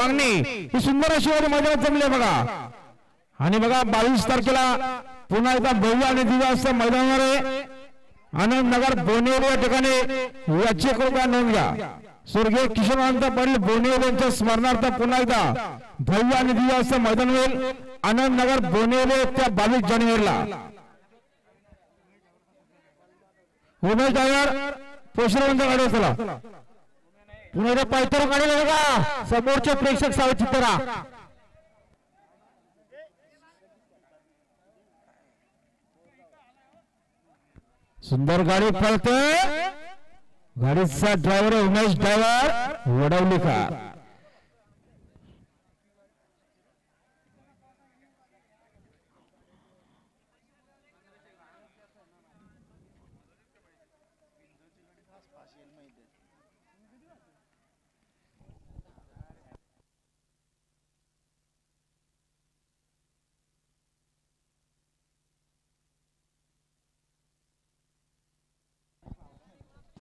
वांगणी ही सुंदर अशी वारी मैदानात जमली बघा। आणि बघा 22 तारखेला पुन्हा एकदा भव्य आणि दिव्य असं मैदानावर आहे आनंदनगर बोनेर या ठिकाणी याची कृपया नोंद घ्या। स्वर्गीय किशोरानंद पाटील बोनेर यांच्या स्मरणार्थ पुन्हा एकदा भव्य आणि दिव्य असं मैदान होईल आनंदनगर बोनेर त्या 22 जानेवारीला। उमेश ड्रायव्हर पोशरवंत गाडी चला पुन्हा एकदा पायथर गाडी बघा समोरचे प्रेक्षक सावध करा। सुंदर गाडी पळते गाडीचा ड्रायव्हर उमेश ड्रायव्हर वडवलीकर।